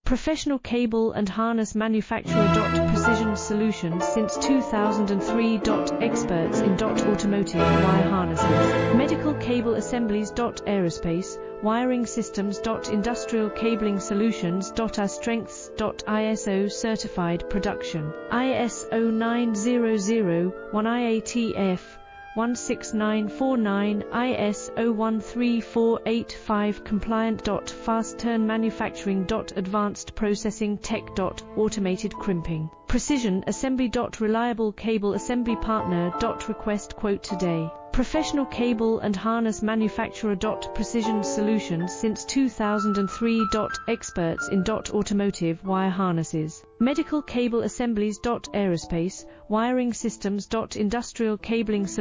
Professional cable and harness manufacturer. Precision solutions since 2003. Experts in automotive wire harnesses. Medical cable assemblies. Aerospace wiring systems. Industrial cabling solutions. Our strengths. ISO certified production. ISO 9001 IATF 16949 ISO 13485 compliant. Fast turn manufacturing. Advanced processing tech. Automated crimping. Precision assembly. Reliable cable assembly partner. Request quote today. Professional cable and harness manufacturer. Precision solutions since 2003. Experts in automotive wire harnesses. Medical cable assemblies. Aerospace wiring systems. Industrial cabling solutions.